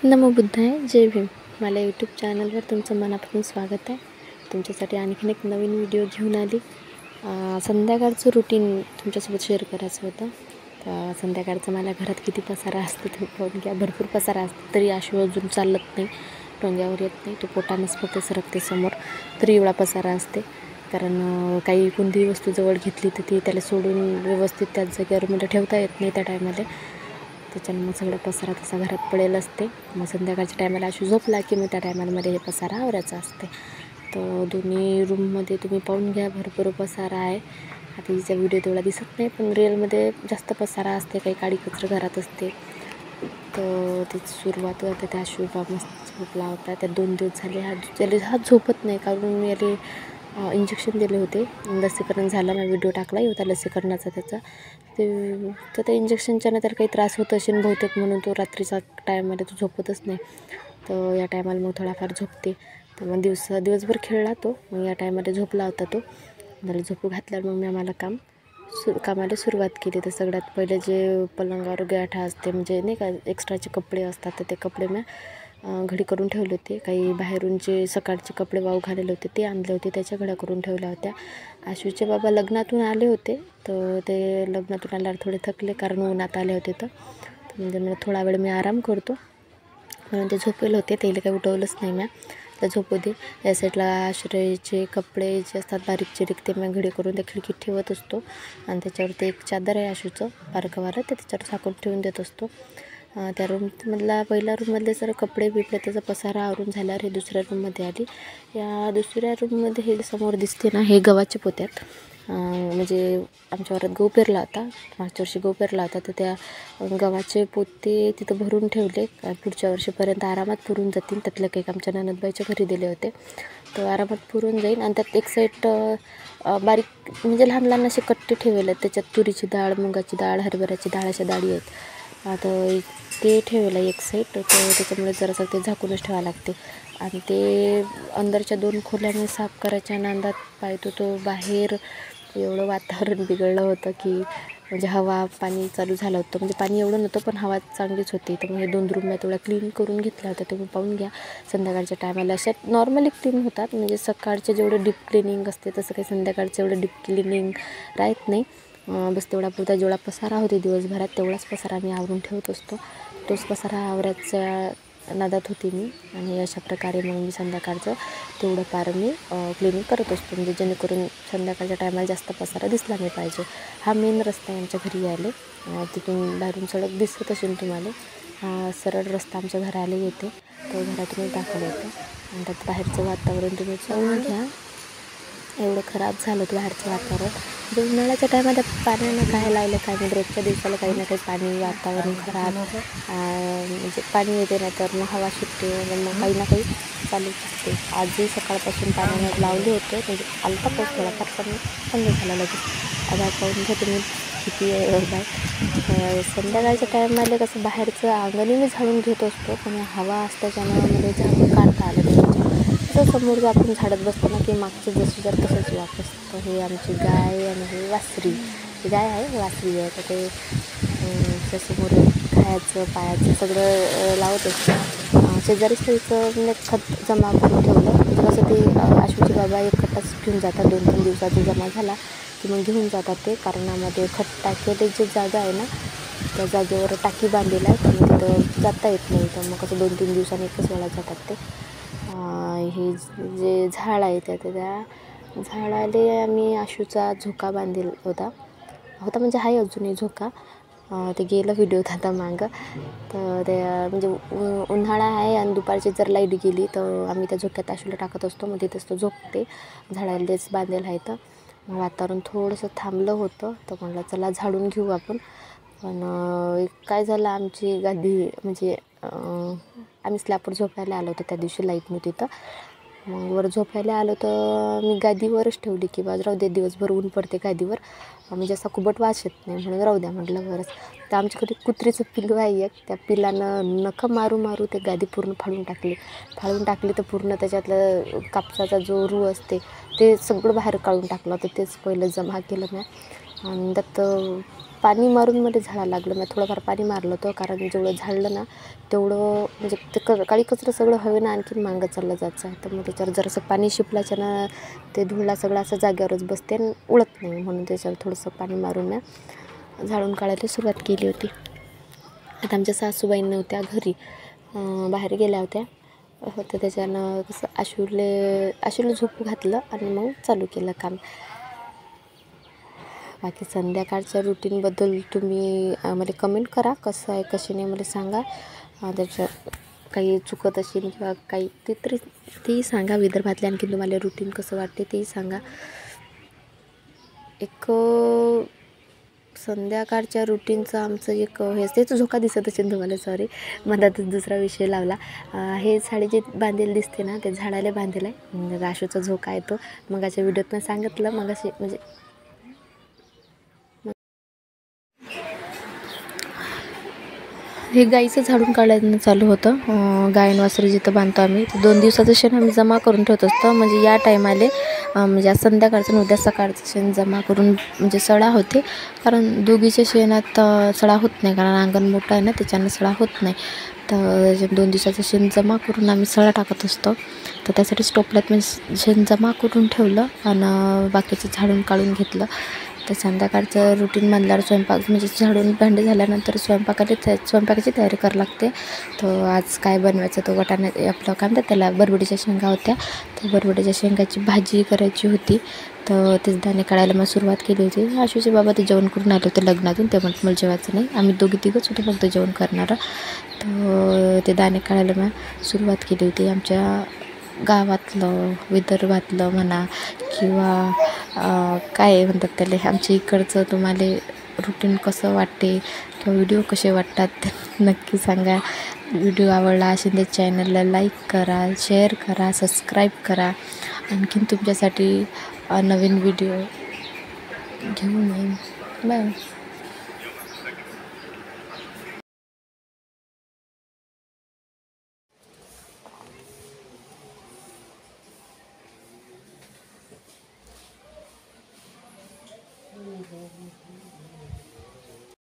नमो बुद्धाय. जय भीम. मला यूट्यूब चॅनलवर तुमचं मनापासून स्वागत आहे. तुमच्यासाठी आणखीन एक नवीन व्हिडिओ घेऊन आली. संध्याकाळचं रुटीन तुमच्यासोबत शेअर करायचं होतं. तर संध्याकाळचं मला घरात किती पसारा असतो ते पाहून घ्या. भरपूर पसारा असतो तरी आशू अजून चालत नाही, टोंग्यावर येत नाही. तो पोटानंच फक्त सरकते समोर, तरी एवढा पसारा असते. कारण काही कोणतीही वस्तू जवळ घेतली तर ती त्याला सोडून व्यवस्थित त्याच जागेवर मला ठेवता येत नाही त्या टायमाला. त्याच्यानं मग सगळा पसारा तसा घरात पडेल असते. मग संध्याकाळच्या टायमाला आशू झोपला की मग त्या टायमामध्ये हे पसारा आवरायचा असते. तर दोन्ही रूममध्ये तुम्ही पाहून घ्या, भरपूर पसारा आहे. आता हिचा व्हिडिओ तेवढा दिसत नाही, पण रिअलमध्ये जास्त पसारा असते. काही काडी कचरं घरात असते. तर त्याची सुरुवात होते त्या आशूला मस्त झोपला होता. त्या 2 दिवस झाले त्याला झोपत नाही. कारण मी याला इंजेक्शन दिले होते. लसीकरण झालं, मी व्हिडिओ टाकलाही होता लसीकरणाचा त्याचा. तर त्या इंजेक्शनच्यानं तर काही त्रास होत असेल बहुतेक, म्हणून तो रात्रीचा टायमामध्ये तो झोपतच नाही. तर या टायमाला मग थोडाफार झोपते. तर मग दिवसभर खेळला तो. मग या टायमामध्ये झोपला होता तो. मला झोपू घातल्यावर मग मी कामाला सुरुवात केली. तर सगळ्यात पहिले जे पलंगावर गाठा असते, म्हणजे नाही का एक्स्ट्राचे कपडे असतात, तर ते कपडे मी घडी करून ठेवले होते. काही बाहेरून जे सकाळचे कपडे वाळू घालेले होते ते आणले होते, त्याच्या घड्या करून ठेवल्या होत्या. आशूचे बाबा लग्नातून आले होते, तर ते लग्नातून आल्यावर थोडे थकले, कारण उन्हात आले होते. तर म्हणजे मला थोडा वेळ मी आराम करतो म्हणून ते झोपेले होते. त्याला काही उठवलंच नाही मी, तर झोपू दे. या साईडला आश्रयचे कपडे जे असतात बारीक चिरीक, ते मी घडी करून त्या खिडकीत ठेवत असतो. आणि त्याच्यावरती एक चादर आहे आशूचं बारकंवालं, ते त्याच्यावर झाकून ठेवून देत असतो. त्या पहिल्या रूममधले सर्व कपडे बिपडे त्याचा पसारा आवरून झाल्यावर हे दुसऱ्या रूममध्ये आली. या दुसऱ्या रूममध्ये हे समोर दिसते ना, हे गव्हाचे पोत्यात. म्हणजे आमच्या घरात गहू पेरला होता, मागच्या वर्षी गहू पेरला होता. तर त्या गव्हाचे पोते तिथं भरून ठेवले. पुढच्या वर्षीपर्यंत आरामात पुरून जातील. त्यातलं काही आमच्या ननदबाईच्या घरी दिले होते, तर आरामात पुरून जाईल. आणि त्यात एक साईड बारीक म्हणजे लहान लहान असे कट्टे ठेवले आहेत. त्याच्यात तुरीची डाळ, मुगाची डाळ, हरभऱ्याची डाळ अशा डाळी आहेत. आता ते ठेवलं एक साईड. तर त्याच्यामुळे जरासं ते झाकूनच ठेवावं लागते. आणि ते अंदरच्या 2 खोल्या मी साफ करायच्या नांदात पाहतो तो बाहेर एवढं वातावरण बिघडलं होतं की म्हणजे हवा पाणी चालू झालं होतं. म्हणजे पाणी एवढं नव्हतं, पण हवा चांगलीच होती. तर मग हे 2 रूम मी तेवढ्या क्लीन करून घेतल्या होत्या. तुम्ही पाहून घ्या. संध्याकाळच्या टायमाला अशा नॉर्मली क्लीन होतात. म्हणजे सकाळचे जेवढं डीप क्लिनिंग असते तसं काही संध्याकाळचं एवढं डीप क्लिनिंग राहत नाही. बस तेवढा पुरता जेवढा पसारा होते दिवसभरात तेवढाच पसारा मी आवरून ठेवत असतो. तोच पसारा आवरायच्या नादात होती मी. आणि अशा प्रकारे मग मी संध्याकाळचं तेवढं पार मी क्लिनिंग करत असतो, म्हणजे जेणेकरून संध्याकाळच्या टायमाला जास्त पसारा दिसला नाही पाहिजे. हा मेन रस्ता आहे आमच्या घरी यायला. तिथून बाहेरून सडक दिसत असेल तुम्हाला. हा सरळ रस्ता आमच्या घराला येते, तो घरातूनच दाखवला येतो. आणि त्यात बाहेरचं वातावरण तुम्ही पाहून घ्या. एवढं खराब झालं होतं बाहेरचं वातावरण. म्हणजे उन्हाळ्याच्या टायमात पाण्यानं काय लावलं काय नाही, रोजच्या दिवसाला काही ना काही पाणी, वातावरण खराब, म्हणजे पाणी येते नाही तर मग हवा सुटते, मग काही ना काही चालूच असते. आजही सकाळपासून पाण्यानं लावले होते, म्हणजे आलता पाऊस थोडाफार, पण बंद झाला लगेच. आता पाहून घ्या तुम्ही किती एवढा. संध्याकाळच्या टायमाला कसं बाहेरचं अंगणी मी झाडून घेत असतो, पण हवा असल्याच्यानं मध्ये झाडून काढता आलं पाहिजे. तर समोर आपण झाडत बसतो ना की मागचं जसं जर तसंच वापस. तर हे आमची गाय आणि हे वासरी, गाय आहे वासरी आहे. तर ते त्यासमोर खायचं पायाचं सगळं लावत असतं. शेजारीच त्याचं खत जमा करून ठेवलं. म्हणजे कसं ते आशूचे बाबा एक खताच घेऊन जातात. 2-3 दिवसाचा जमा झाला की मग घेऊन जातात ते. कारणामध्ये खत टाकेले जे जागा आहे ना, त्या जागेवर टाकी बांधलेला आहे, तर मग तिथं जाता येत नाही. तर मग कसं 2-3 दिवसांनी एकच वेळा जातात ते. हे जे झाड आहे त्या झाडाला आम्ही आशूचा झोका बांधलेला होता म्हणजे आहे अजूनही झोका. ते गेलं व्हिडिओत आता मागं. तर त्या म्हणजे उन्हाळा आहे आणि दुपारची जर लाईट गेली तर आम्ही त्या झोक्यात आशूला टाकत असतो. मग तिथंच तो झोपते. झाडालाच बांधलेलं आहे. तर मग वातावरण थोडंसं थांबलं होतं, तर म्हटलं चला झाडून घेऊ आपण. पण काय झालं, आमची गादी म्हणजे आम्ही स्लॅपवर झोपायला आलो होतो त्या दिवशी, लाईट नव्हती. तर मग वर झोपायला आलो तर मी गादीवरच ठेवली की बाज राहू दे, दिवसभर ऊन पडते गादीवर, म्हणजे असा कुबट वास येत नाही म्हणून राहू द्या म्हटलं वरच. तर आमच्याकडे कुत्रीचं पिल्लू आहे एक. त्या पिल्लानं नखं मारू ते गादी पूर्ण फाडून टाकली. तर पूर्ण त्याच्यातलं कापसाचा जो रूळ असते ते सगळं बाहेर काढून टाकलं होतं. तेच पहिलं जमा केलं मी. आणि त्यात पाणी मारून मध्ये झाडायला लागलं. मी थोडंफार पाणी मारलं होतं, कारण जेवढं झाडलं ना तेवढं म्हणजे ते काळी कचरं सगळं हवेनं आणखीन मागं चाललं जायचं आहे. तर मग त्याच्यावर जरासं पाणी शिंपल्याच्या ना ते धुळा सगळं असं जागेवरच बसते आणि उडत नाही, म्हणून त्याच्यावर थोडंसं पाणी मारून मी झाडून काढायला सुरुवात केली होती. आता आमच्या सासूबाई नव्हत्या घरी, बाहेर गेल्या होत्या. तर त्याच्यानं कसं आशूला झोपू घातलं आणि मग चालू केलं काम. बाकी संध्याकाळच्या रुटीनबद्दल तुम्ही मला कमेंट करा, कसं आहे कशी नाही मला सांगा. त्याच्यात काही चुकत असेल किंवा काही तेही सांगा. विदर्भातले आणखी तुम्हाला रुटीन कसं वाटते तेही सांगा. एक संध्याकाळच्या रुटीनचं आमचं एक हे तेच झोका दिसत असेल तुम्हाला, सॉरी मधातच दुसरा विषय लावला. हे साडी जे बांधेल दिसते ना ते झाडाला बांधेल आहे. राशूचा झोका आहे तो. मगाच्या व्हिडिओत मी सांगितलं, मगाशी म्हणजे हे गाईचं झाडून काढायला चालू होतं. गायन वासरू जिथं बांधतो आम्ही, ते 2 दिवसाचं शेण आम्ही जमा करून ठेवत असतो. म्हणजे या टायमाले म्हणजे आज संध्याकाळचं आणि उद्या सकाळचं शेण जमा करून म्हणजे सडा होते. कारण दोघीच्या शेणात सडा होत नाही, कारण अंगण मोठं आहे ना त्याच्यानं सडा होत नाही. तर 2 दिवसाचं शेण जमा करून आम्ही सडा टाकत असतो. तर त्यासाठी स्टोपल्यात मी शेण जमा करून ठेवलं आणि बाकीचं झाडून काढून घेतलं. तर संध्याकाळचं रुटीन म्हणल्यावर स्वयंपाक म्हणजे झाडून भांडे झाल्यानंतर स्वयंपाकाची तयारी करावी लागते. तर आज काय बनवायचं, तो वाटाणे आपलं काय म्हणतात त्याला, बरबडीच्या शेंगा होत्या. तर बरबडीच्या शेंगाची भाजी करायची होती. तर तेच दाणे काढायला मग सुरुवात केली होती. आशूचे बाबा ते जेवण करून आले होते लग्नातून, ते म्हणत मला जेवायचं नाही, आम्ही तिघंच होतो फक्त जेवण करणारं. तर ते दाणे काढायला मग सुरुवात केली होती. आमच्या गावातलं, विदर्भातलं म्हणा किंवा काय म्हणतात त्याला, आमच्या इकडचं तुम्हाला रुटीन कसं वाटते किंवा व्हिडिओ कसे वाटतात नक्की सांगा. व्हिडिओ आवडला असेल तर चॅनलला लाईक करा, शेअर करा, सबस्क्राईब करा. आणखीन तुमच्यासाठी नवीन व्हिडिओ घेऊन येईन. बाय.